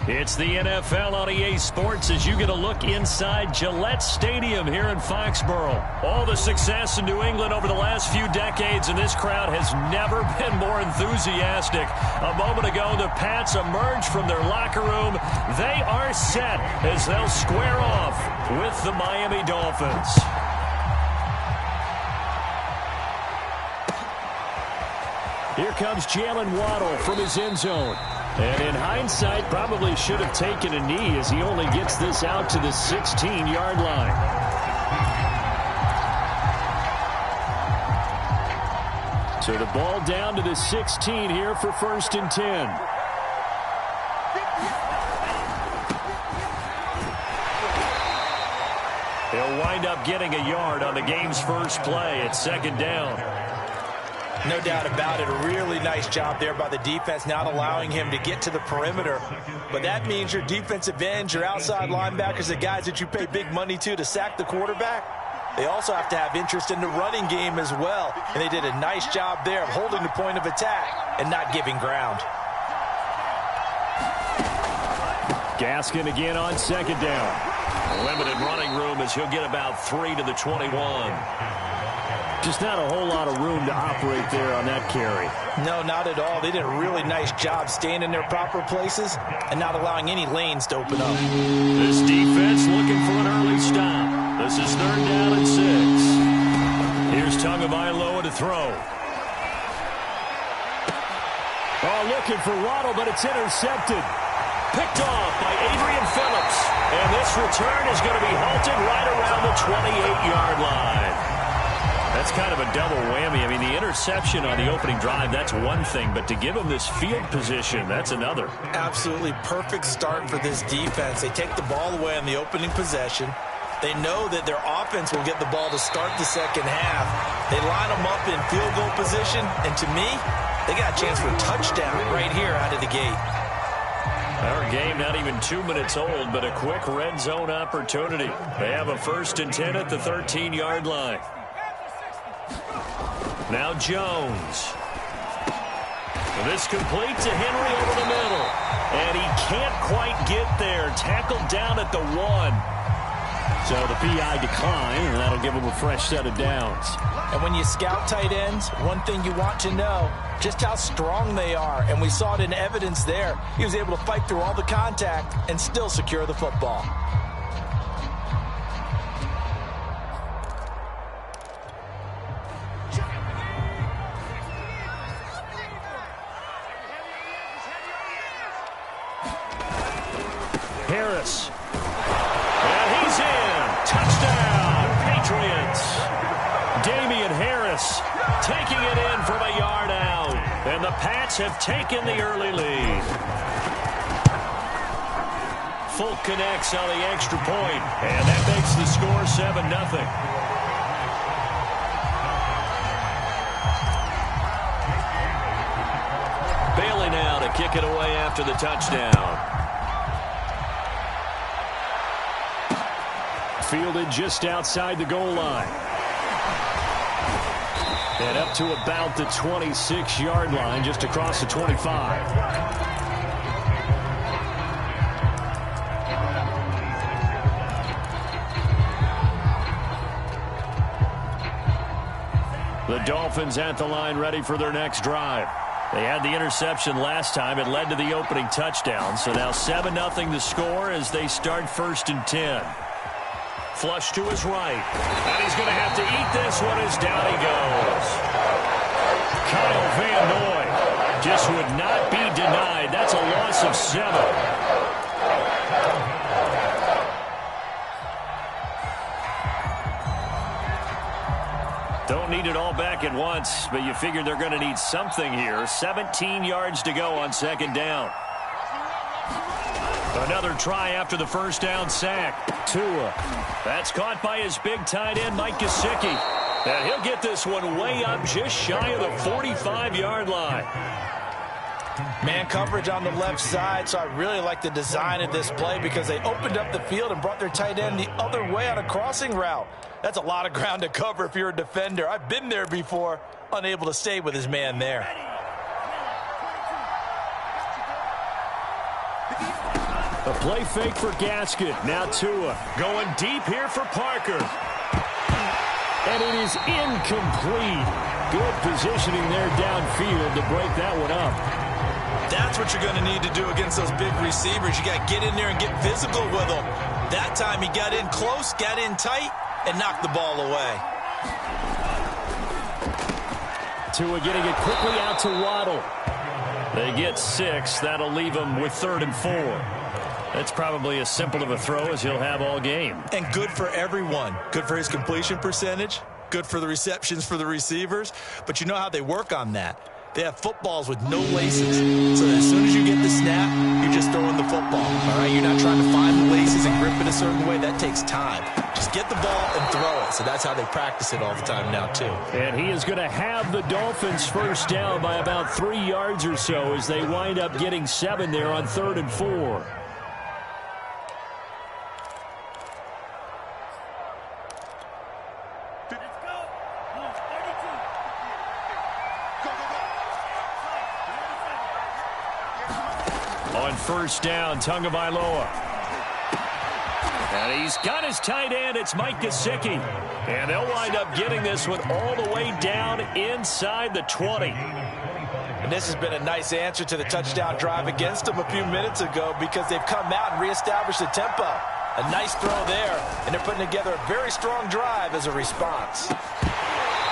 It's the NFL on EA Sports as you get a look inside Gillette Stadium here in Foxborough. All the success in New England over the last few decades, and this crowd has never been more enthusiastic. A moment ago, the Pats emerged from their locker room. They are set as they'll square off with the Miami Dolphins. Here comes Jalen Waddle from his end zone. And in hindsight, probably should have taken a knee as he only gets this out to the 16-yard line. So the ball down to the 16 here for 1st and 10. He'll wind up getting a yard on the game's first play at 2nd down. No doubt about it. A really nice job there by the defense, not allowing him to get to the perimeter. But that means your defensive ends, your outside linebackers, the guys that you pay big money to sack the quarterback, they also have to have interest in the running game as well. And they did a nice job there of holding the point of attack and not giving ground. Gaskin again on 2nd down. Limited running room as he'll get about 3 to the 21. Just not a whole lot of room to operate there on that carry. No, not at all. They did a really nice job staying in their proper places and not allowing any lanes to open up. This defense looking for an early stop. This is 3rd down and 6. Here's Tagovailoa to throw. Oh, looking for Waddle, but it's intercepted. Picked off by Adrian Phillips. And this return is going to be halted right around the 28-yard line. That's kind of a double whammy. I mean, the interception on the opening drive, that's one thing. But to give him this field position, that's another. Absolutely perfect start for this defense. They take the ball away on the opening possession. They know that their offense will get the ball to start the second half. They line them up in field goal position. And to me, they got a chance for a touchdown right here out of the gate. Our game not even 2 minutes old, but a quick red zone opportunity. They have a 1st and 10 at the 13-yard line. Now Jones. This complete to Henry over the middle. And he can't quite get there. Tackled down at the 1. So the PI decline, and that'll give him a fresh set of downs. And when you scout tight ends, one thing you want to know, just how strong they are. And we saw it in evidence there. He was able to fight through all the contact and still secure the football. Harris. And he's in. Touchdown, Patriots. Damian Harris taking it in from a yard out. And the Pats have taken the early lead. Folk connects on the extra point. And that makes the score 7-0. Bailey now to kick it away after the touchdown. Fielded just outside the goal line. And up to about the 26-yard line, just across the 25. The Dolphins at the line ready for their next drive. They had the interception last time. It led to the opening touchdown. So now 7-0 the score as they start 1st and 10. Flush to his right. And he's going to have to eat this one as down he goes. Kyle Van Noy just would not be denied. That's a loss of 7. Don't need it all back at once, but you figure they're going to need something here. 17 yards to go on 2nd down. Another try after the 1st down sack. Tua. That's caught by his big tight end, Mike Gesicki. And he'll get this one way up just shy of the 45-yard line. Man coverage on the left side, so I really like the design of this play because they opened up the field and brought their tight end the other way on a crossing route. That's a lot of ground to cover if you're a defender. I've been there before, unable to stay with his man there. A play fake for Gaskin. Now Tua going deep here for Parker. And it is incomplete. Good positioning there downfield to break that one up. That's what you're going to need to do against those big receivers. You got to get in there and get physical with them. That time he got in close, got in tight, and knocked the ball away. Tua getting it quickly out to Waddle. They get 6. That'll leave him with 3rd and 4. That's probably as simple of a throw as he'll have all game. And good for everyone. Good for his completion percentage. Good for the receptions for the receivers. But you know how they work on that. They have footballs with no laces. So that as soon as you get the snap, you're just throwing the football. All right, you're not trying to find the laces and grip it a certain way. That takes time. Just get the ball and throw it. So that's how they practice it all the time now, too. And he is going to have the Dolphins first down by about 3 yards or so as they wind up getting 7 there on 3rd and 4. On first down, Tagovailoa. And he's got his tight end. It's Mike Gesicki. And they'll wind up getting this one all the way down inside the 20. And this has been a nice answer to the touchdown drive against them a few minutes ago because they've come out and reestablished the tempo. A nice throw there, and they're putting together a very strong drive as a response.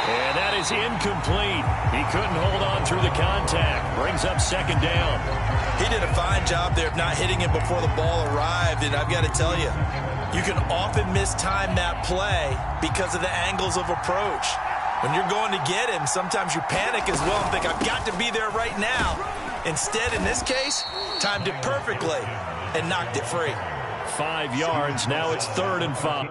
And that is incomplete. He couldn't hold on through the contact. Brings up 2nd down. He did a fine job there of not hitting him before the ball arrived, and I've got to tell you, you can often mistime that play because of the angles of approach. When you're going to get him, sometimes you panic as well and think, I've got to be there right now. Instead, in this case, timed it perfectly and knocked it free. 5 yards. Now it's 3rd and 5.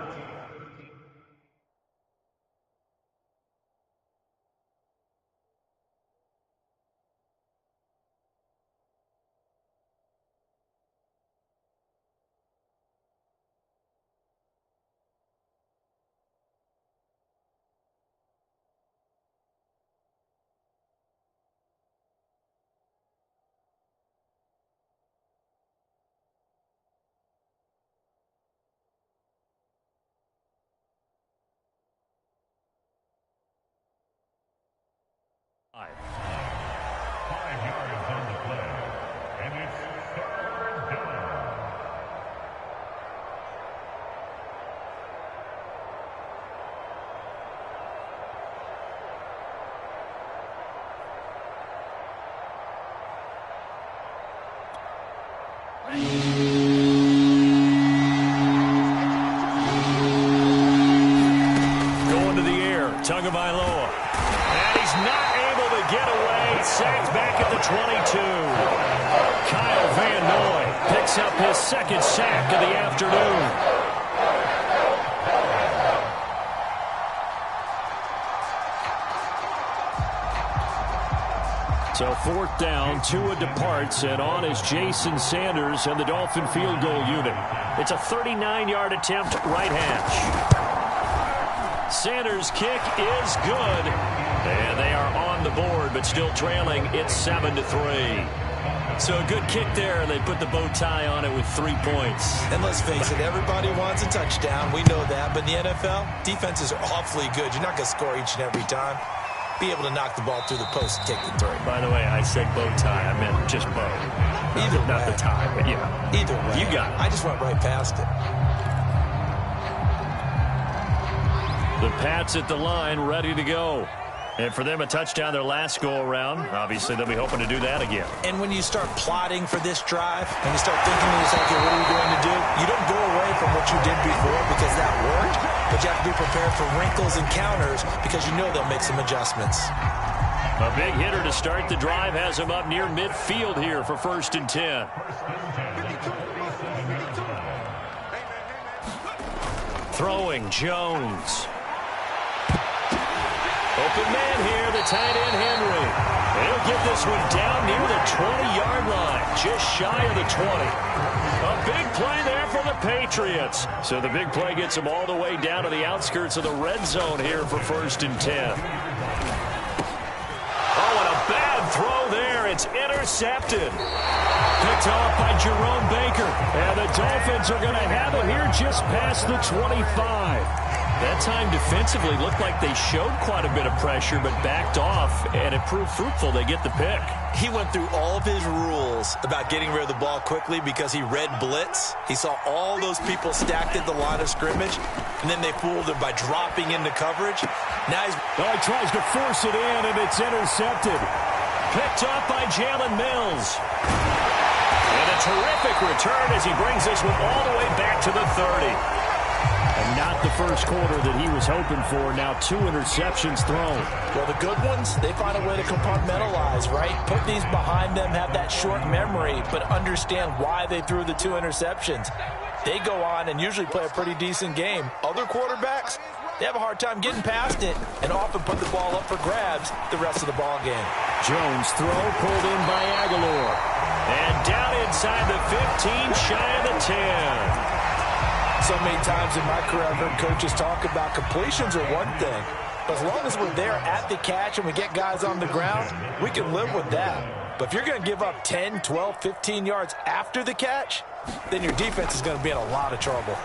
Going to the air, Tagovailoa. And he's not able to get away. Sacked back at the 22. Kyle Van Noy picks up his 2nd sack of the afternoon. So 4th down, Tua departs, and on is Jason Sanders and the Dolphin field goal unit. It's a 39-yard attempt, right hash. Sanders' kick is good, and they are on the board, but still trailing. It's 7-3. So a good kick there, and they put the bow tie on it with 3 points. And let's face it, everybody wants a touchdown. We know that, but in the NFL, defenses are awfully good. You're not going to score each and every time. Be able to knock the ball through the post and take the throw. By the way, I said bow tie. I meant just bow. Either way. Not the tie, but yeah. Either way. You got it. I just went right past it. The Pats at the line, ready to go. And for them, a touchdown their last go-around. Obviously, they'll be hoping to do that again. And when you start plotting for this drive, and you start thinking to yourself, okay, what are we going to do? You don't go away from what you did before because that worked, but you have to be prepared for wrinkles and counters because you know they'll make some adjustments. A big hitter to start the drive has him up near midfield here for 1st and 10. Throwing, Jones. Open man here, the tight end Henry. And he'll get this one down near the 20-yard line, just shy of the 20. A big play there for the Patriots. So the big play gets them all the way down to the outskirts of the red zone here for 1st and 10. Oh, and a bad throw there. It's intercepted. Picked off by Jerome Baker. And the Dolphins are going to have it here just past the 25. That time defensively looked like they showed quite a bit of pressure but backed off, and it proved fruitful. They get the pick. He went through all of his rules about getting rid of the ball quickly because he read blitz. He saw all those people stacked at the line of scrimmage, and then they fooled him by dropping into coverage. Now he tries to force it in, and it's intercepted. Picked off by Jalen Mills. And a terrific return as he brings this one all the way back to the 30. And not the first quarter that he was hoping for. Now 2 interceptions thrown. Well, the good ones, they find a way to compartmentalize, right? Put these behind them, have that short memory, but understand why they threw the 2 interceptions. They go on and usually play a pretty decent game. Other quarterbacks, they have a hard time getting past it and often put the ball up for grabs the rest of the ball game. Jones throw pulled in by Aguilar. And down inside the 15, shy of the 10. So many times in my career I've heard coaches talk about completions are one thing. But as long as we're there at the catch and we get guys on the ground, we can live with that. But if you're going to give up 10, 12, 15 yards after the catch, then your defense is going to be in a lot of trouble.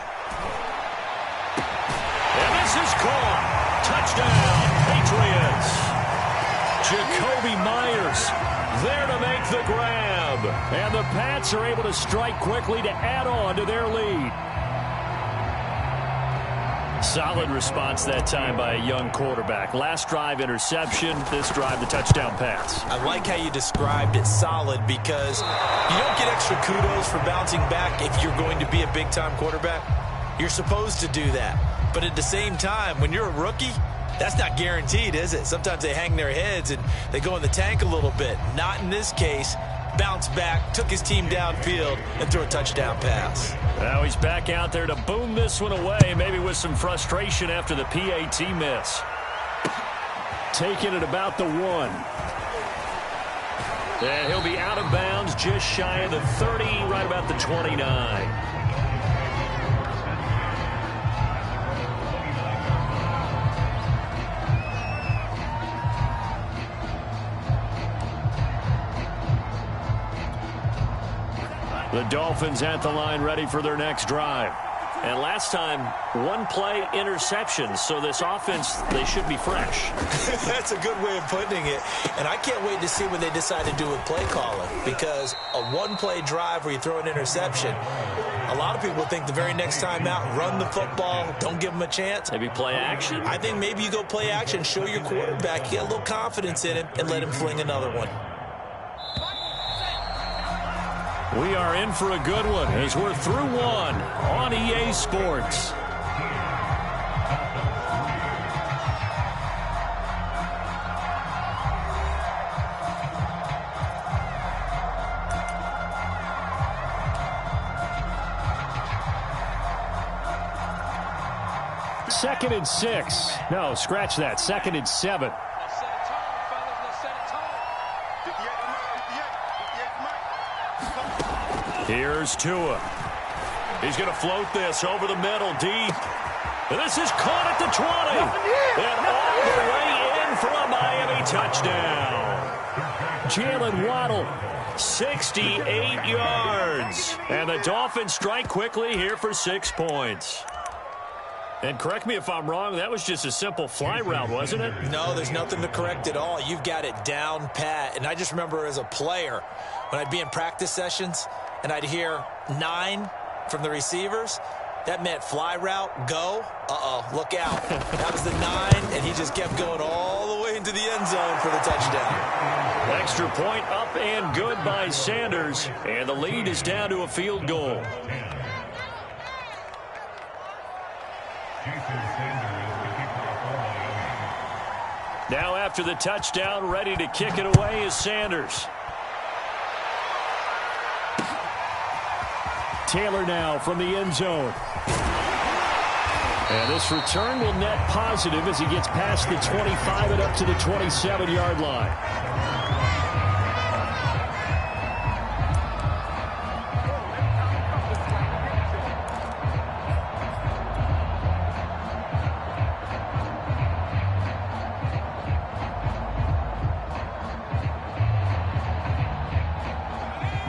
And this is caught. Touchdown, Patriots. Jacoby Myers there to make the grab. And the Pats are able to strike quickly to add on to their lead. Solid response that time by a young quarterback. Last drive, interception. This drive, the touchdown pass. I like how you described it solid because you don't get extra kudos for bouncing back if you're going to be a big-time quarterback. You're supposed to do that. But at the same time, when you're a rookie, that's not guaranteed, is it? Sometimes they hang their heads and they go in the tank a little bit. Not in this case. Bounced back, took his team downfield, and threw a touchdown pass. Now he's back out there to boom this one away, maybe with some frustration after the PAT miss. Taking it about the 1. And he'll be out of bounds just shy of the 30, right about the 29. The Dolphins at the line ready for their next drive. And last time, 1-play interception. So this offense, they should be fresh. That's a good way of putting it. And I can't wait to see what they decide to do with play calling. Because a 1-play drive where you throw an interception, a lot of people think the very next time out, run the football, don't give them a chance. Maybe play action? I think maybe you go play action, show your quarterback, get a little confidence in him, and let him fling another one. We are in for a good one as we're through 1 on EA Sports. Second and 6. No, scratch that. 2nd and 7. Here's Tua. He's going to float this over the middle deep. And this is caught at the 20. And all the way in for a Miami touchdown. Jalen Waddle, 68 yards. And the Dolphins strike quickly here for 6 points. And correct me if I'm wrong, that was just a simple fly route, wasn't it? No, there's nothing to correct at all. You've got it down pat. And I just remember as a player, when I'd be in practice sessions, and I'd hear 9 from the receivers, that meant fly route, go. Look out. That was the 9, and he just kept going all the way into the end zone for the touchdown. Extra point up and good by Sanders, and the lead is down to a field goal. Now after the touchdown, ready to kick it away is Sanders. Taylor now from the end zone. And this return will net positive as he gets past the 25 and up to the 27-yard line.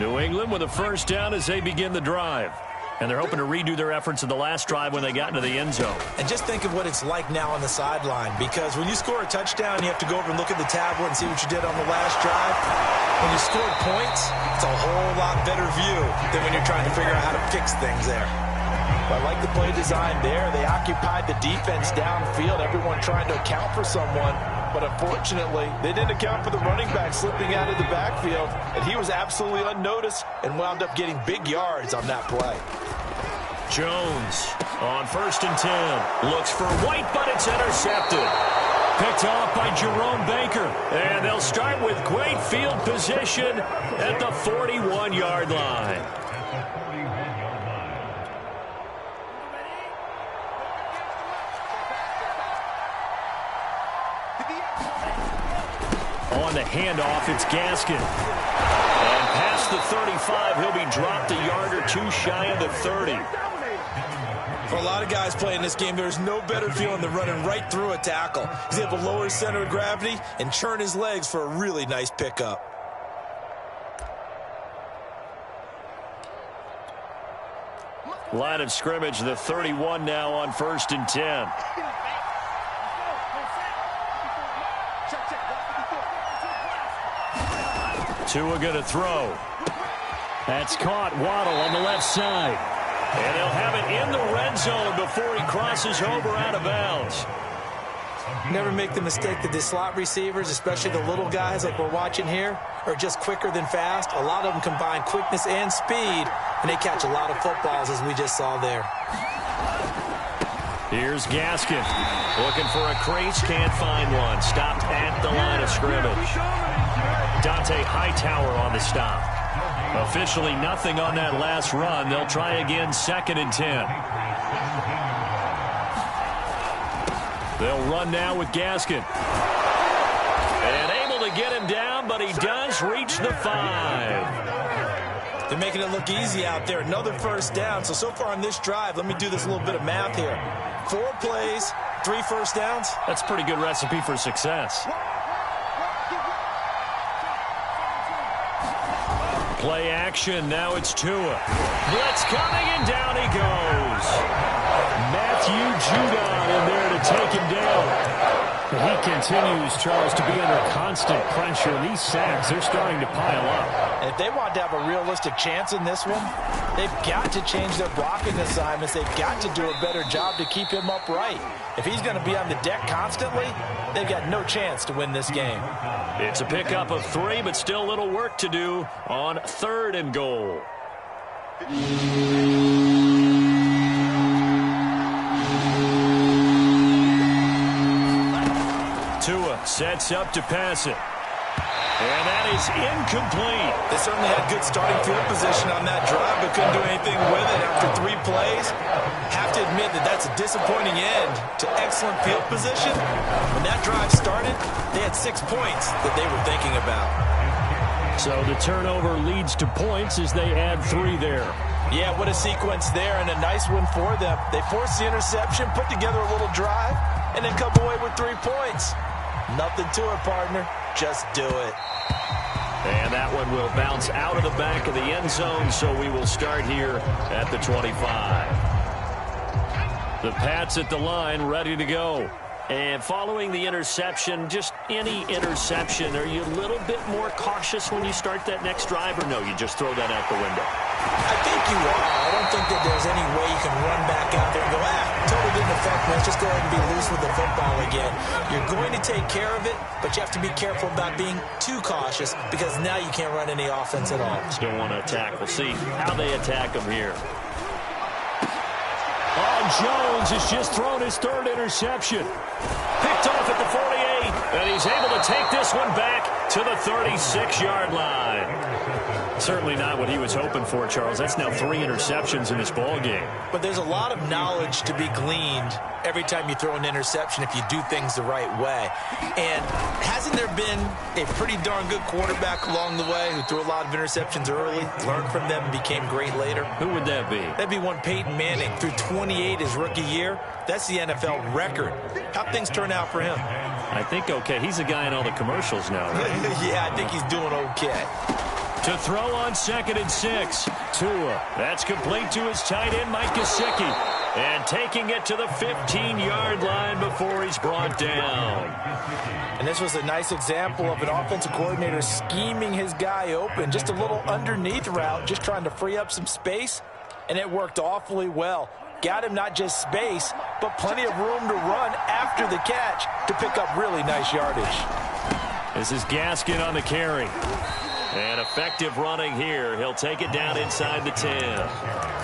New England with a first down as they begin the drive. And they're hoping to redo their efforts in the last drive when they got into the end zone. And just think of what it's like now on the sideline, because when you score a touchdown, you have to go over and look at the tablet and see what you did on the last drive. When you scored points, it's a whole lot better view than when you're trying to figure out how to fix things there. But I like the play design there. They occupied the defense downfield, everyone trying to account for someone. But unfortunately, they didn't account for the running back slipping out of the backfield, and he was absolutely unnoticed and wound up getting big yards on that play. Jones on 1st and 10. Looks for White, but it's intercepted. Picked off by Jerome Baker. And they'll start with great field position at the 41-yard line. On the handoff, it's Gaskin. And past the 35, he'll be dropped a yard or two shy of the 30. For a lot of guys playing this game, there's no better feeling than running right through a tackle. He's able to lower his center of gravity and churn his legs for a really nice pickup. Line of scrimmage, the 31 now on 1st and 10. Tua going to throw. That's caught. Waddle on the left side. And they'll have it in the red zone before he crosses over out of bounds. Never make the mistake that the slot receivers, especially the little guys like we're watching here, are just quicker than fast. A lot of them combine quickness and speed, and they catch a lot of footballs, as we just saw there. Here's Gaskin. Looking for a crease, can't find one. Stopped at the line of scrimmage. Dante Hightower on the stop. Officially nothing on that last run. They'll try again 2nd and 10. They'll run now with Gaskin. And able to get him down, but he does reach the 5. They're making it look easy out there. Another first down. So far on this drive, let me do this little bit of math here. 4 plays, 3 first downs. That's a pretty good recipe for success. Play action. Now it's Tua. Blitz coming, and down he goes. Matthew Judon in there to take him down. He continues, Charles, to be under constant pressure. These sacks, they're starting to pile up. And if they want to have a realistic chance in this one, they've got to change their blocking assignments. They've got to do a better job to keep him upright. If he's going to be on the deck constantly, they've got no chance to win this game. It's a pickup of 3, but still a little work to do on 3rd and goal. Tua sets up to pass it. And that is incomplete. They certainly had good starting field position on that drive, but couldn't do anything with it after 3 plays. Have to admit that that's a disappointing end to excellent field position. When that drive started, they had 6 points that they were thinking about. So the turnover leads to points as they add 3 there. Yeah, what a sequence there, and a nice one for them. They forced the interception, put together a little drive, and then come away with 3 points. Nothing to it, partner. Just do it. And that one will bounce out of the back of the end zone, so we will start here at the 25. The Pats at the line, ready to go. And following the interception, just any interception, are you a little bit more cautious when you start that next drive, or no, you just throw that out the window? I think you are. I don't think that there's any way you can run back out there and go, totally didn't affect me. Let's just go ahead and be loose with the football again. You're going to take care of it, but you have to be careful about being too cautious, because now you can't run any offense at all. Still want to attack. We'll see how they attack them here. Jones has just thrown his 3rd interception. Picked off at the 48, and he's able to take this one back to the 36-yard line. Certainly not what he was hoping for, Charles. That's now 3 interceptions in this ball game. But there's a lot of knowledge to be gleaned every time you throw an interception if you do things the right way. And hasn't there been a pretty darn good quarterback along the way who threw a lot of interceptions early, learned from them, and became great later? Who would that be? That'd be one Peyton Manning. Threw 28 his rookie year. That's the NFL record. How'd things turn out for him? I think okay. He's a guy in all the commercials now, right? Yeah, I think he's doing okay. To throw on 2nd and 6. Tua. That's complete to his tight end, Mike Gesicki. And taking it to the 15-yard line before he's brought down. And this was a nice example of an offensive coordinator scheming his guy open. Just a little underneath route, just trying to free up some space. And it worked awfully well. Got him not just space, but plenty of room to run after the catch to pick up really nice yardage. This is Gaskin on the carry. And effective running here. He'll take it down inside the 10.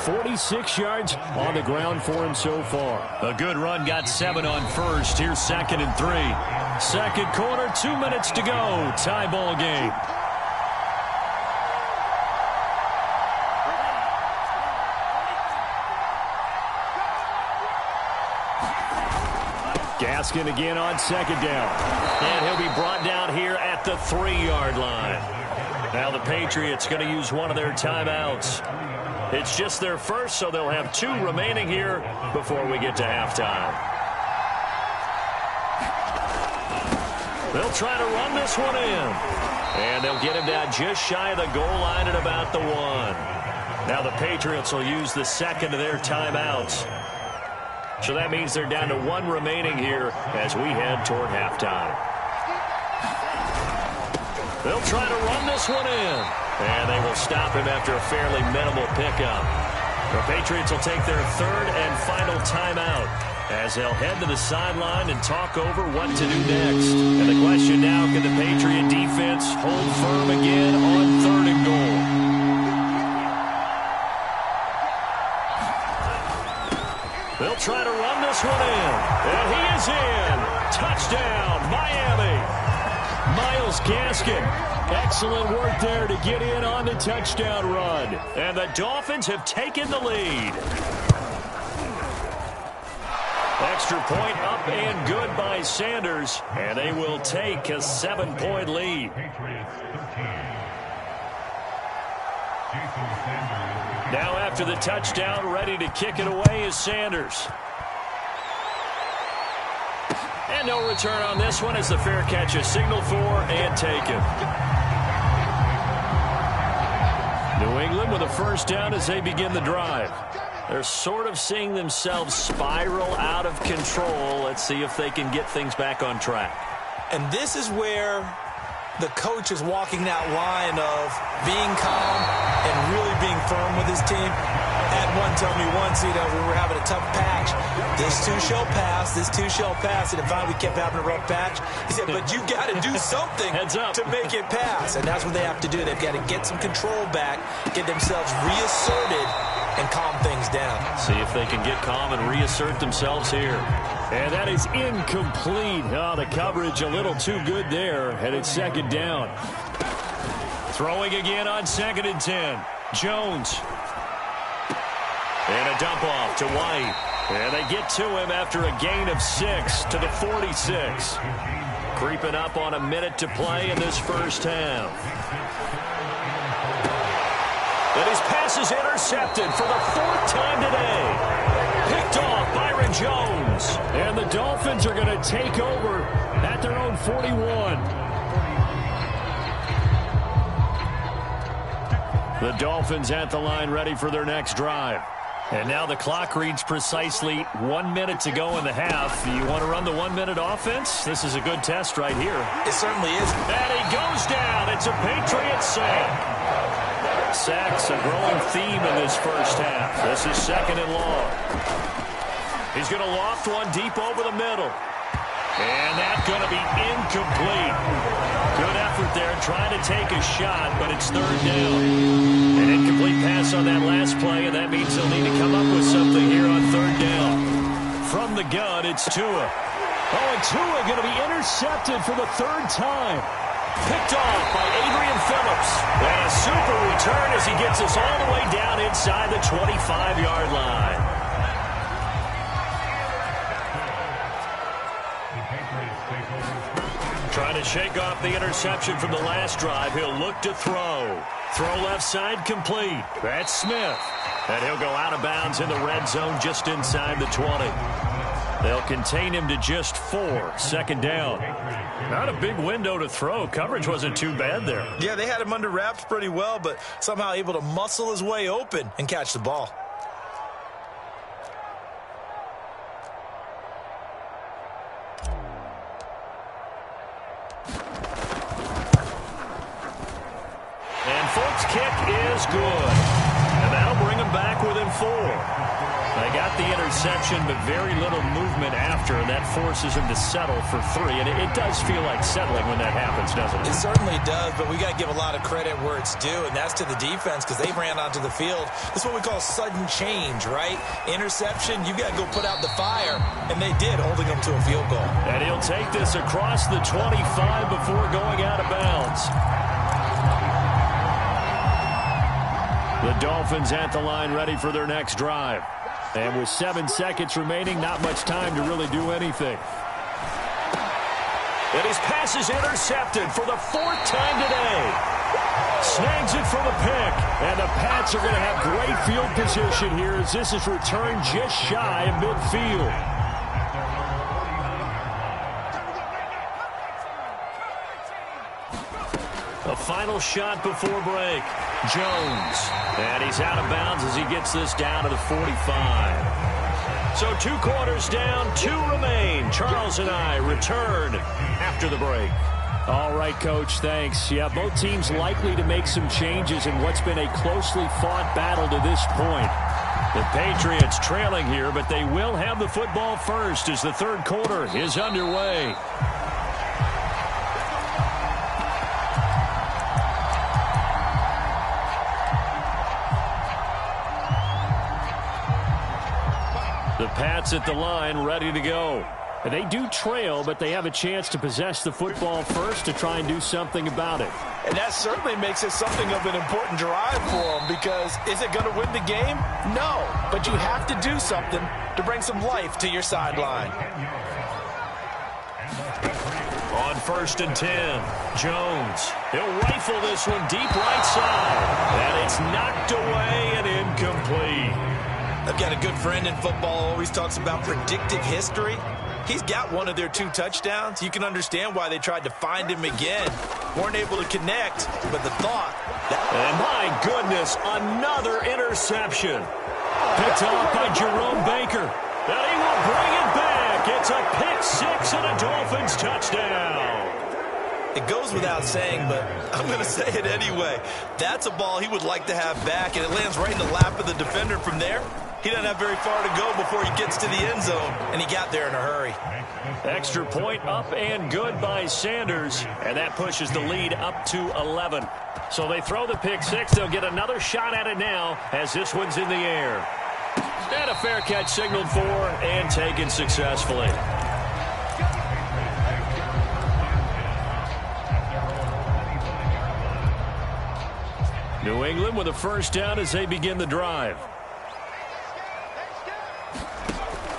46 yards on the ground for him so far. A good run, got 7 on first. Here's 2nd and 3. Second quarter, 2 minutes to go. Tie ball game. Gaskin again on 2nd down. And he'll be brought down here at the 3-yard line. Now the Patriots going to use one of their timeouts. It's just their first, so they'll have 2 remaining here before we get to halftime. They'll try to run this one in. And they'll get him down just shy of the goal line at about the 1. Now the Patriots will use the second of their timeouts. So that means they're down to 1 remaining here as we head toward halftime. They'll try to run this one in. And they will stop him after a fairly minimal pickup. The Patriots will take their 3rd and final timeout as they'll head to the sideline and talk over what to do next. And the question now, can the Patriot defense hold firm again on 3rd and goal? They'll try to run this one in. And he is in. Touchdown, Miami. Myles Gaskin, excellent work there to get in on the touchdown run. And the Dolphins have taken the lead. Extra point up and good by Sanders. And they will take a 7-point lead. Now after the touchdown, ready to kick it away is Sanders. And no return on this one as the fair catch is signaled for and taken. New England with a first down as they begin the drive. They're sort of seeing themselves spiral out of control. Let's see if they can get things back on track. And this is where the coach is walking that line of being calm and really being firm with his team. Had one tell me once, we were having a tough patch. This too shall pass. This too shall pass. And finally we kept having a rough patch. He said, but you got to do something to make it pass. And that's what they have to do. They've got to get some control back, get themselves reasserted, and calm things down. See if they can get calm and reassert themselves here. And that is incomplete. Oh, the coverage a little too good there. And it's 2nd down. Throwing again on 2nd and 10. Jones. And a dump off to White. And they get to him after a gain of 6 to the 46. Creeping up on a minute to play in this first half. And his pass is intercepted for the 4th time today. Picked off Byron Jones. And the Dolphins are going to take over at their own 41. The Dolphins at the line ready for their next drive. And now the clock reads precisely 1 minute to go in the half. You want to run the 1-minute offense? This is a good test right here. It certainly is. And he goes down. It's a Patriot sack. Sacks a growing theme in this first half. This is 2nd and long. He's going to loft one deep over the middle. And that's going to be incomplete. Good effort there trying to take a shot, but it's 3rd down. An incomplete pass on that last play, and that means they'll need to come up with something here on 3rd down. From the gun, it's Tua. Oh, and Tua going to be intercepted for the 3rd time. Picked off by Adrian Phillips. And a super return as he gets us all the way down inside the 25-yard line. Trying to shake off the interception from the last drive. He'll look to throw. Throw left side complete. That's Smith. And he'll go out of bounds in the red zone just inside the 20. They'll contain him to just 4. Second down. Not a big window to throw. Coverage wasn't too bad there. Yeah, they had him under wraps pretty well, but somehow able to muscle his way open and catch the ball. And Folks' kick is good. And that'll bring him back within 4. They got the interception, but very little movement after, and that forces him to settle for 3. And it does feel like settling when that happens, doesn't it? It certainly does, but we got to give a lot of credit where it's due, and that's to the defense because they ran onto the field. That's what we call sudden change, right? Interception, you got to go put out the fire, and they did, holding them to a field goal. And he'll take this across the 25 before going out of bounds. The Dolphins at the line ready for their next drive. And with 7 seconds remaining, not much time to really do anything. And his pass is intercepted for the 4th time today. Snags it for the pick. And the Pats are going to have great field position here as this is returned just shy of midfield. A final shot before break. Jones. And he's out of bounds as he gets this down to the 45. So 2 quarters down, 2 remain. Charles and I return after the break. All right, Coach, thanks. Yeah, both teams likely to make some changes in what's been a closely fought battle to this point. The Patriots trailing here, but they will have the football first as the 3rd quarter is underway. The Pats at the line, ready to go. And they do trail, but they have a chance to possess the football first to try and do something about it. And that certainly makes it something of an important drive for them because is it going to win the game? No, but you have to do something to bring some life to your sideline. On 1st and 10, Jones. He'll rifle this one deep right side. And it's knocked away and incomplete. I've got a good friend in football, always talks about predictive history. He's got one of their 2 touchdowns. You can understand why they tried to find him again. Weren't able to connect, but the thought. And my goodness, another interception. Picked off by Jerome Baker. And he will bring it back. It's a pick 6 and a Dolphins touchdown. It goes without saying, but I'm going to say it anyway. That's a ball he would like to have back, and it lands right in the lap of the defender from there. He doesn't have very far to go before he gets to the end zone, and he got there in a hurry. Extra point up and good by Sanders, and that pushes the lead up to 11. So they throw the pick 6. They'll get another shot at it now as this one's in the air. And a fair catch signaled for and taken successfully. New England with a first down as they begin the drive.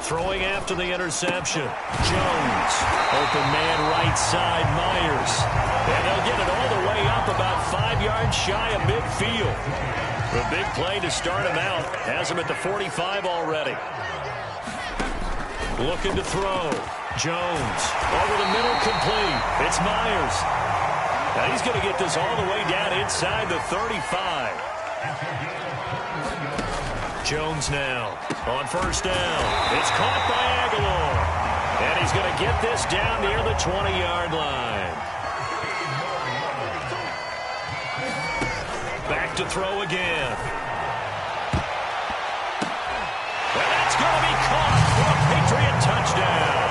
Throwing after the interception. Jones. Open man right side, Myers. And they'll get it all the way up about 5 yards shy of midfield. The big play to start him out. Has him at the 45 already. Looking to throw. Jones. Over the middle, complete. It's Myers. Now he's going to get this all the way down inside the 35. Jones now on first down. It's caught by Aguilar. And he's going to get this down near the 20-yard line. Back to throw again. And that's going to be caught for a Patriot touchdown.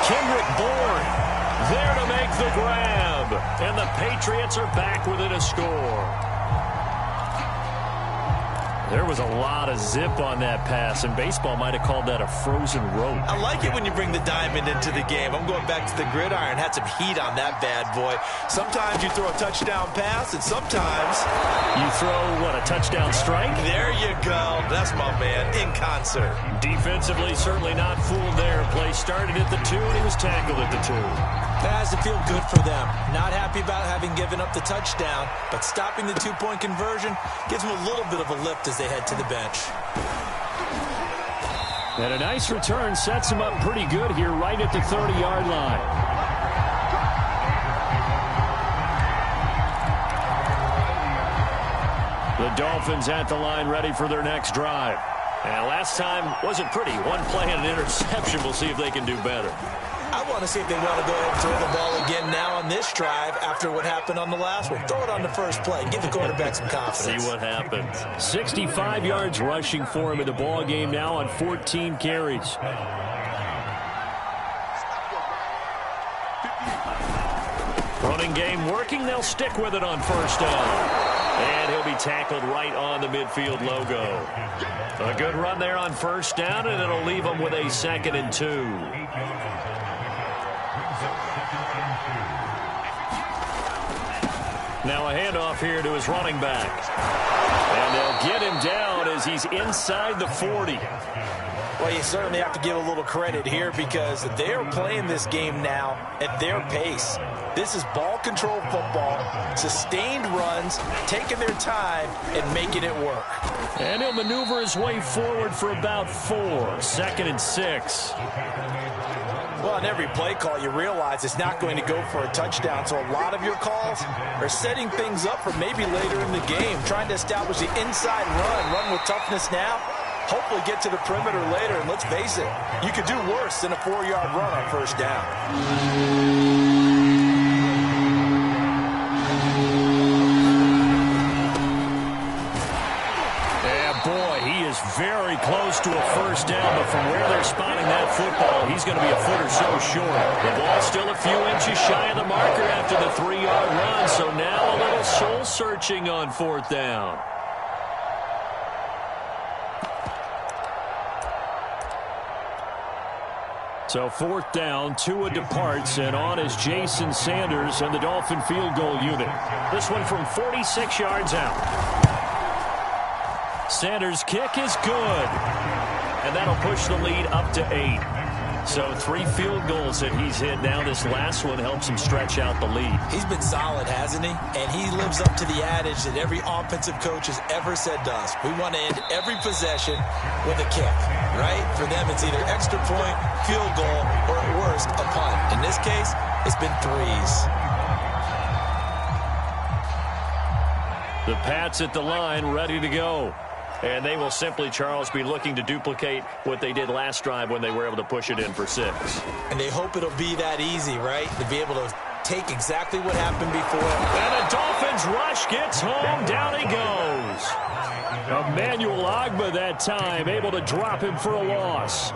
Kendrick Bourne there to make the grab. And the Patriots are back within a score. There was a lot of zip on that pass, and baseball might have called that a frozen rope. I like it when you bring the diamond into the game. I'm going back to the gridiron. Had some heat on that bad boy. Sometimes you throw a touchdown pass, and sometimes you throw, what, a touchdown strike? There you go. That's my man, in concert. Defensively, certainly not fooled there. Play started at the 2, and he was tackled at the 2. That has to feel good for them. Not happy about having given up the touchdown, but stopping the 2-point conversion gives them a little bit of a lift as they head to the bench. And a nice return sets him up pretty good here right at the 30-yard line. The Dolphins at the line ready for their next drive. And last time wasn't pretty. One play and an interception. We'll see if they can do better. I want to see if they want to go ahead and throw the ball again now on this drive after what happened on the last one. Throw it on the first play. Give the quarterback some confidence. See what happens. 65 yards rushing for him in the ball game now on 14 carries. Running game working. They'll stick with it on first down. And he'll be tackled right on the midfield logo. A good run there on first down, and it'll leave him with a 2nd and 2. Now a handoff here to his running back. And they'll get him down as he's inside the 40. Well, you certainly have to give a little credit here because they are playing this game now at their pace. This is ball control football, sustained runs, taking their time and making it work. And he'll maneuver his way forward for about 4. 2nd and 6. Well, on every play call, you realize it's not going to go for a touchdown. So a lot of your calls are setting things up for maybe later in the game, trying to establish the inside run with toughness now, hopefully get to the perimeter later. And let's face it, you could do worse than a 4-yard run on first down. Very close to a first down, but from where they're spotting that football, he's going to be a foot or so short. The ball's still a few inches shy of the marker after the 3-yard run, so now a little soul-searching on 4th down. So 4th down, Tua departs, and on is Jason Sanders and the Dolphin field goal unit. This one from 46 yards out. Sanders' kick is good. And that'll push the lead up to 8. So 3 field goals that he's hit now. This last one helps him stretch out the lead. He's been solid, hasn't he? And he lives up to the adage that every offensive coach has ever said to us. We want to end every possession with a kick, right? For them, it's either extra point, field goal, or at worst, a punt. In this case, it's been 3s. The Pats at the line, ready to go. And they will simply, Charles, be looking to duplicate what they did last drive when they were able to push it in for 6. And they hope it'll be that easy, right? To be able to take exactly what happened before. And the Dolphins rush gets home. Down he goes. Emmanuel Ogbah that time, able to drop him for a loss.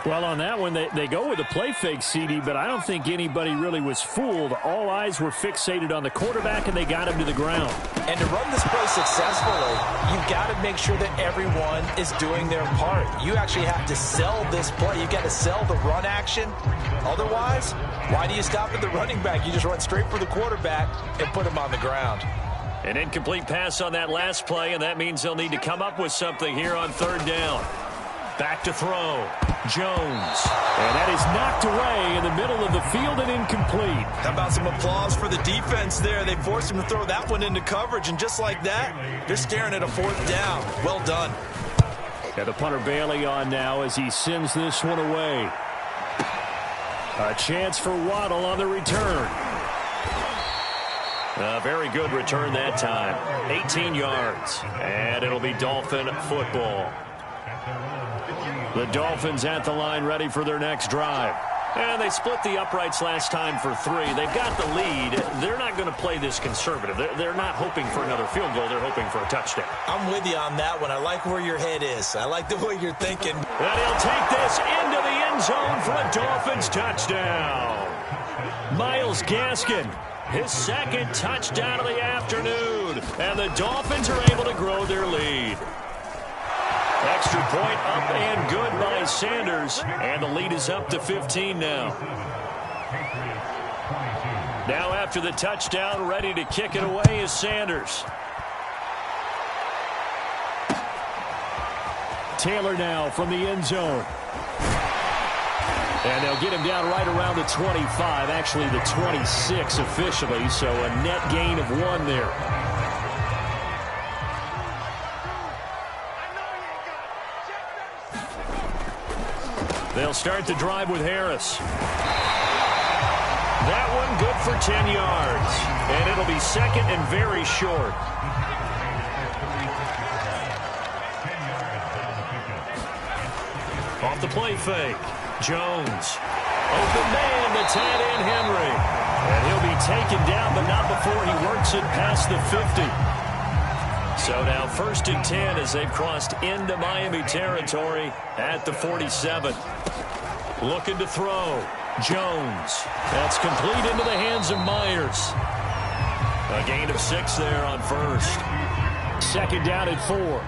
Well, on that one, they go with a play fake, CD, but I don't think anybody really was fooled. All eyes were fixated on the quarterback, and they got him to the ground. And to run this play successfully, you've got to make sure that everyone is doing their part. You actually have to sell this play. You've got to sell the run action. Otherwise, why do you stop at the running back? You just run straight for the quarterback and put him on the ground. An incomplete pass on that last play, and that means they'll need to come up with something here on 3rd down. Back to throw. Jones. And that is knocked away in the middle of the field and incomplete. How about some applause for the defense there? They forced him to throw that one into coverage, and just like that, they're staring at a 4th down. Well done. And the punter Bailey on now as he sends this one away. A chance for Waddle on the return. A very good return that time. 18 yards. And it'll be Dolphin football. The Dolphins at the line ready for their next drive. And they split the uprights last time for 3. They've got the lead. They're not going to play this conservative. They're not hoping for another field goal. They're hoping for a touchdown. I'm with you on that one. I like where your head is. I like the way you're thinking. And he'll take this into the end zone for a Dolphins touchdown. Myles Gaskin, his 2nd touchdown of the afternoon. And the Dolphins are able to grow their lead. Extra point up and good by Sanders. And the lead is up to 15 now. Now after the touchdown, ready to kick it away is Sanders. Taylor now from the end zone. And they'll get him down right around the 25, actually the 26 officially, so a net gain of 1 there. They'll start the drive with Harris. That one good for 10 yards. And it'll be second and very short. Off the play fake. Jones. Open man to tight end Henry. And he'll be taken down, but not before he works it past the 50. So now 1st and 10 as they've crossed into Miami territory at the 47. Looking to throw. Jones. That's complete into the hands of Myers. A gain of 6 there on 1st. 2nd down at 4.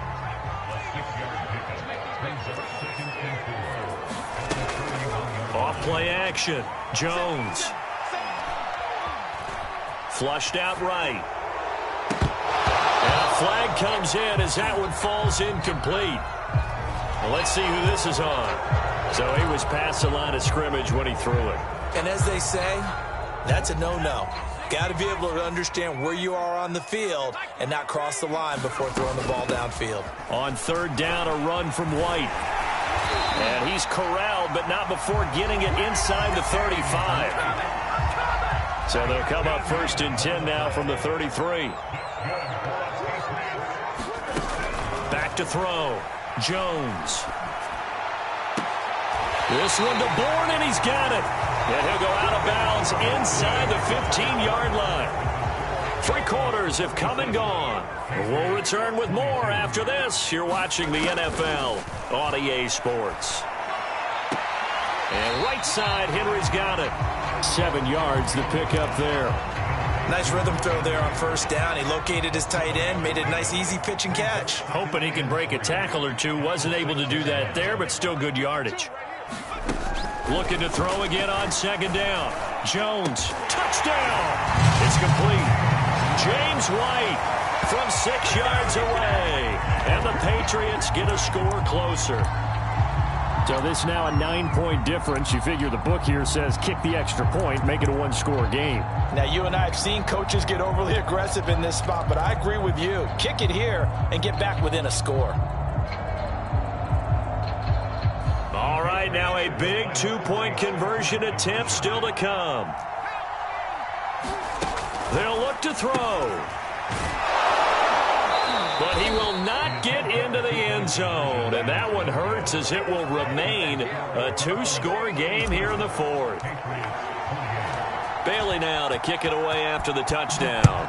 Off play action. Jones. Flushed out right. And a flag comes in as that one falls incomplete. Well, let's see who this is on. So he was past the line of scrimmage when he threw it. And as they say, that's a no-no. Got to be able to understand where you are on the field and not cross the line before throwing the ball downfield. On 3rd down, a run from White. And he's corralled, but not before getting it inside the 35. So they'll come up 1st and 10 now from the 33. Back to throw. Jones. This one to Bourne, and he's got it. And he'll go out of bounds inside the 15-yard line. 3 quarters have come and gone. We'll return with more after this. You're watching the NFL on EA Sports. And right side, Henry's got it. 7 yards to pick up there. Nice rhythm throw there on 1st down. He located his tight end, made it a nice easy pitch and catch. Hoping he can break a tackle or two. Wasn't able to do that there, but still good yardage. Looking to throw again on 2nd down. Jones, touchdown. It's complete. James White from 6 yards away. And the Patriots get a score closer. So this now a 9-point difference. You figure the book here says kick the extra point, make it a 1-score game. Now, you and I have seen coaches get overly aggressive in this spot, but I agree with you. Kick it here and get back within a score. All right, now a big 2-point conversion attempt still to come. They'll look to throw. But he will not get into the end zone. And that one hurts as it will remain a 2-score game here in the 4th. Bailey now to kick it away after the touchdown.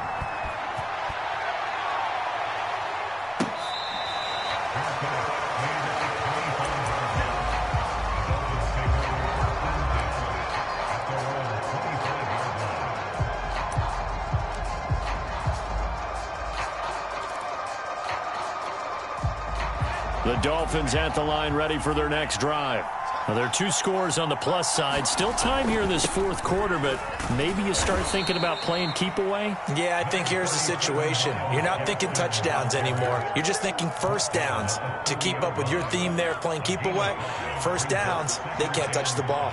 The Dolphins at the line ready for their next drive. Now, there are 2 scores on the plus side. Still time here in this 4th quarter, but maybe you start thinking about playing keep away? Yeah, I think here's the situation. You're not thinking touchdowns anymore. You're just thinking 1st downs. To keep up with your theme there, playing keep away, 1st downs, they can't touch the ball.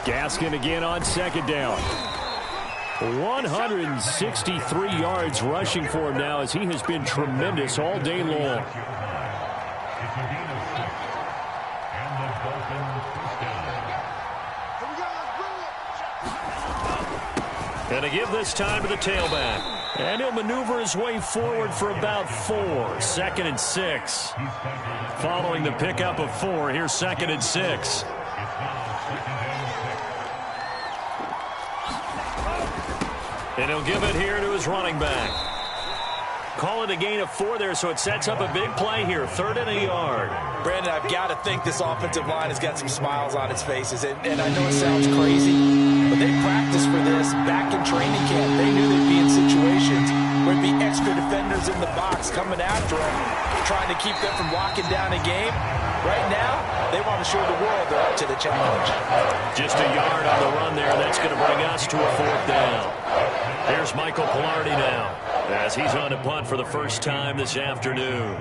Gaskin again on 2nd down. 163 yards rushing for him now as he has been tremendous all day long. And to give this time to the tailback. And he'll maneuver his way forward for about 4. 2nd and 6. Following the pickup of 4, here's 2nd and 6. And he'll give it here to his running back. Call it a gain of 4 there, so it sets up a big play here. 3rd and a yard. Brandon, I've got to think this offensive line has got some smiles on its faces. And I know it sounds crazy, but they practiced for this back in training camp. They knew they'd be in situations where there'd be extra defenders in the box coming after them, trying to keep them from locking down a game. Right now, they want to show the world they're up to the challenge. Just a yard on the run there. That's going to bring us to a 4th down. Here's Michael Pilardi now as he's on to punt for the first time this afternoon.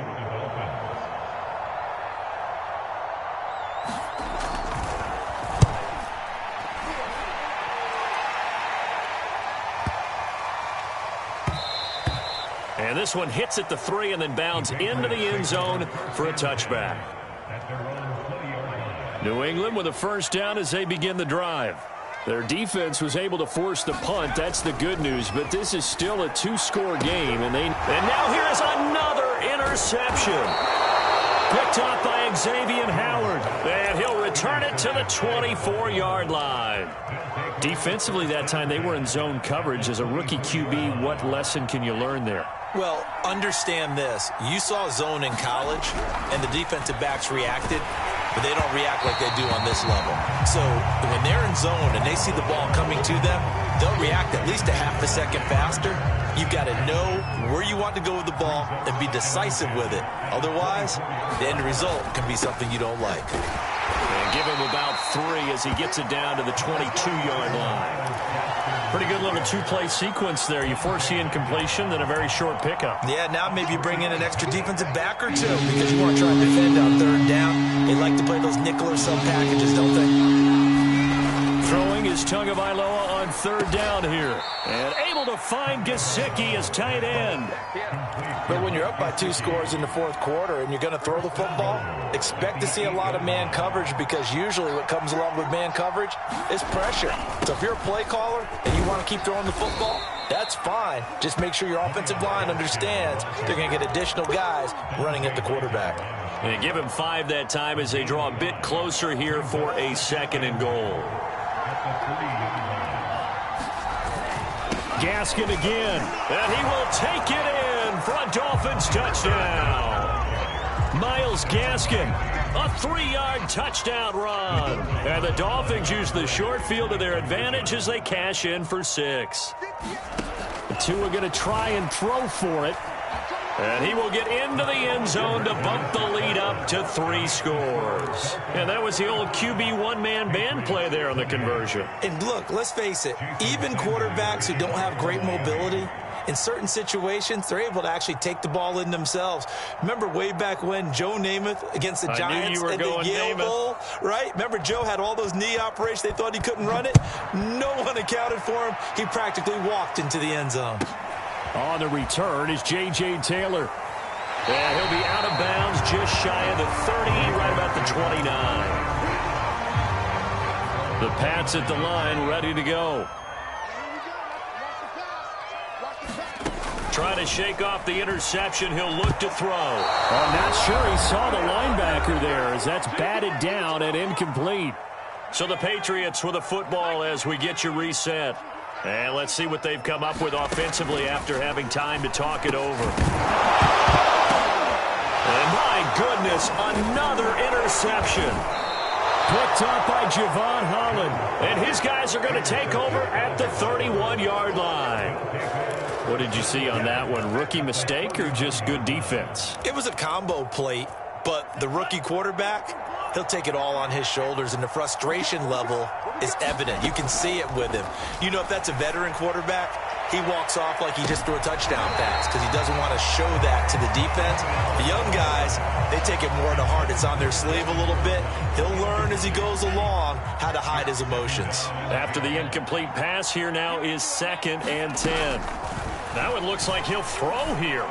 And this one hits at the 3 and then bounds into the end zone for a touchback. New England with a first down as they begin the drive. Their defense was able to force the punt. That's the good news, but this is still a 2-score game. And now here is another interception. Picked off by Xavier Howard. And he'll return it to the 24-yard line. Defensively that time, they were in zone coverage. As a rookie QB, what lesson can you learn there? Well, understand this. You saw zone in college, and the defensive backs reacted, but they don't react like they do on this level. So when they're in zone and they see the ball coming to them, they'll react at least a half a second faster. You've got to know where you want to go with the ball and be decisive with it. Otherwise, the end result can be something you don't like. And give him about 3 as he gets it down to the 22-yard line. Pretty good little 2-play sequence there. You force the incompletion, then a very short pickup. Yeah, now maybe you bring in an extra defensive back or 2 because you want to try and defend on 3rd down. They like to play those nickel or sub packages, don't they? Throwing is Tagovailoa on 3rd down here. And able to find Gesicki as tight end. But when you're up by 2 scores in the 4th quarter and you're going to throw the football, expect to see a lot of man coverage because usually what comes along with man coverage is pressure. So if you're a play caller and you want to keep throwing the football, that's fine. Just make sure your offensive line understands they're going to get additional guys running at the quarterback. And give him 5 that time as they draw a bit closer here for a 2nd and goal. Gaskin again, and he will take it in for a Dolphins touchdown. Myles Gaskin, a 3-yard touchdown run. And the Dolphins use the short field to their advantage as they cash in for 6. The 2 are going to try and throw for it. And he will get into the end zone to bump the lead up to 3 scores. And that was the old QB one-man band play there on the conversion. And look, let's face it, even quarterbacks who don't have great mobility, in certain situations, they're able to actually take the ball in themselves. Remember way back when Joe Namath against the Giants at the Yale Bowl, right? Remember Joe had all those knee operations. They thought he couldn't run it. No one accounted for him. He practically walked into the end zone. On the return is J.J. Taylor. And he'll be out of bounds just shy of the 30, right about the 29. The Pats at the line, ready to go. Trying to shake off the interception. He'll look to throw. I'm not sure he saw the linebacker there as that's batted down and incomplete. So the Patriots with a football as we get you reset. And let's see what they've come up with offensively after having time to talk it over. And my goodness, another interception. Picked up by Javon Holland. And his guys are going to take over at the 31-yard line. What did you see on that one? Rookie mistake or just good defense? It was a combo plate, but the rookie quarterback, he'll take it all on his shoulders, and the frustration level is evident. You can see it with him. You know, if that's a veteran quarterback, he walks off like he just threw a touchdown pass because he doesn't want to show that to the defense. The young guys, they take it more to heart. It's on their sleeve a little bit. He'll learn as he goes along how to hide his emotions. After the incomplete pass, here now is 2nd and 10. That one looks like he'll throw here.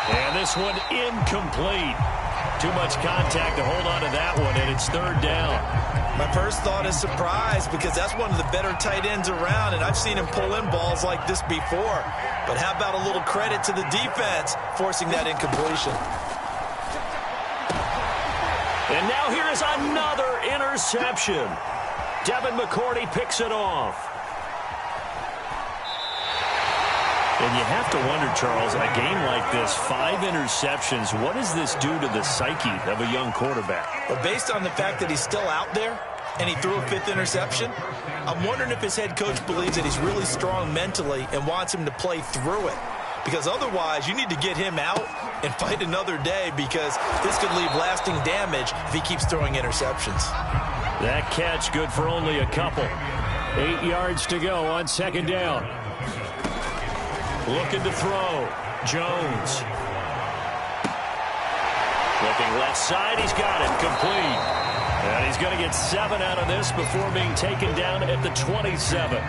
And this one incomplete. Too much contact to hold on to that one, and it's 3rd down. My first thought is surprise because that's one of the better tight ends around, and I've seen him pull in balls like this before. But how about a little credit to the defense forcing that incompletion? And now here is another interception. Devin McCourty picks it off. And you have to wonder, Charles, a game like this, 5 interceptions, what does this do to the psyche of a young quarterback? Well, based on the fact that he's still out there and he threw a 5th interception, I'm wondering if his head coach believes that he's really strong mentally and wants him to play through it. Because otherwise, you need to get him out and fight another day because this could leave lasting damage if he keeps throwing interceptions. That catch good for only a couple. 8 yards to go on 2nd down. Looking to throw. Jones. Looking left side. He's got it. Complete. And he's going to get 7 out of this before being taken down at the 27.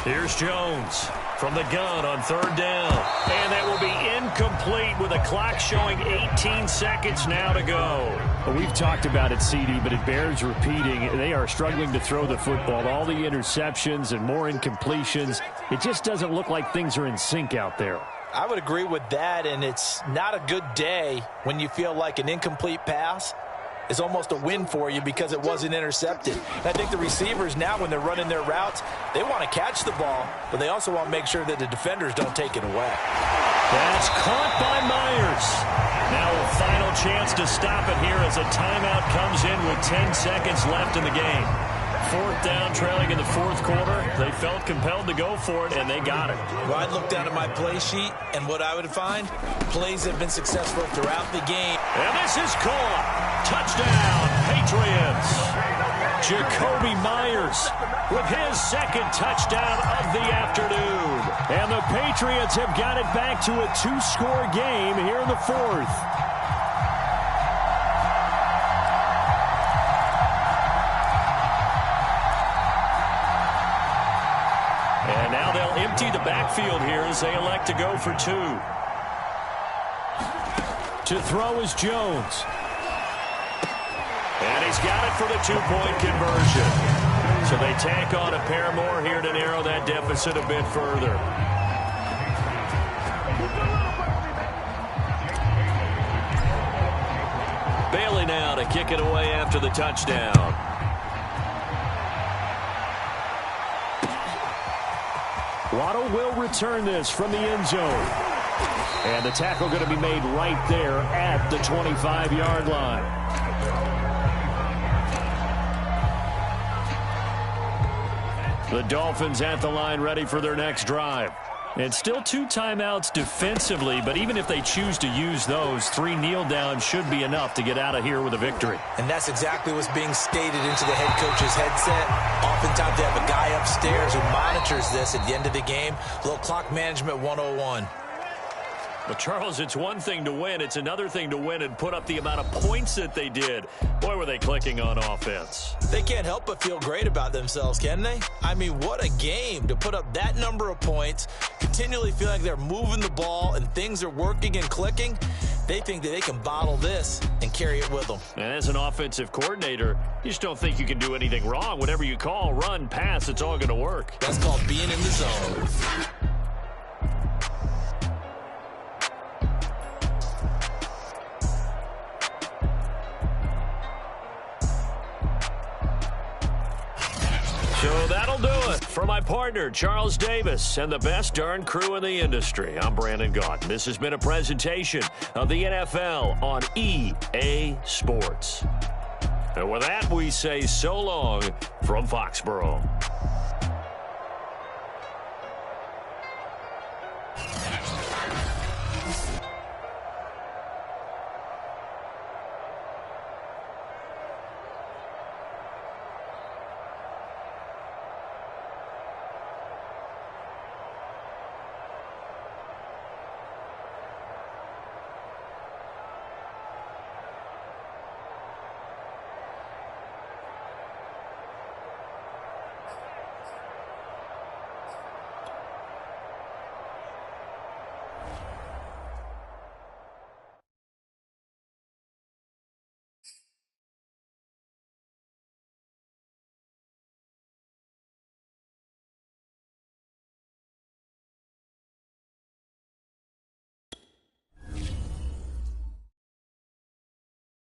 Here's Jones from the gun on third down. And that will be incomplete with a clock showing 18 seconds now to go. Well, we've talked about it, CD, but it bears repeating. They are struggling to throw the football. All the interceptions and more incompletions. It just doesn't look like things are in sync out there. I would agree with that, and it's not a good day when you feel like an incomplete pass is almost a win for you because it wasn't intercepted. And I think the receivers now, when they're running their routes, they want to catch the ball, but they also want to make sure that the defenders don't take it away. That's caught by Myers. Now a final chance to stop it here as a timeout comes in with 10 seconds left in the game. Fourth down, trailing in the fourth quarter. They felt compelled to go for it, and they got it. Well, I'd look down at my play sheet, and what I would find, plays have been successful throughout the game. And this is caught. Touchdown, Patriots. Jacoby Myers with his second touchdown of the afternoon. And the Patriots have got it back to a two-score game here in the fourth. And now they'll empty the backfield here as they elect to go for two. To throw is Jones. And he's got it for the two-point conversion. So they tack on a pair more here to narrow that deficit a bit further. Bailey now to kick it away after the touchdown. Waddle will return this from the end zone. And the tackle going to be made right there at the 25-yard line. The Dolphins at the line ready for their next drive. And still two timeouts defensively, but even if they choose to use those, 3 kneel downs should be enough to get out of here with a victory. And that's exactly what's being stated into the head coach's headset. Oftentimes they have a guy upstairs who monitors this at the end of the game. A little clock management 101. But, Charles, it's one thing to win. It's another thing to win and put up the amount of points that they did. Boy, were they clicking on offense. They can't help but feel great about themselves, can they? I mean, what a game to put up that number of points, continually feel like they're moving the ball and things are working and clicking. They think that they can bottle this and carry it with them. And as an offensive coordinator, you just don't think you can do anything wrong. Whatever you call, run, pass, it's all going to work. That's called being in the zone. So that'll do it. For my partner, Charles Davis, and the best darn crew in the industry, I'm Brandon Gaudin. This has been a presentation of the NFL on EA Sports. And with that, we say so long from Foxborough.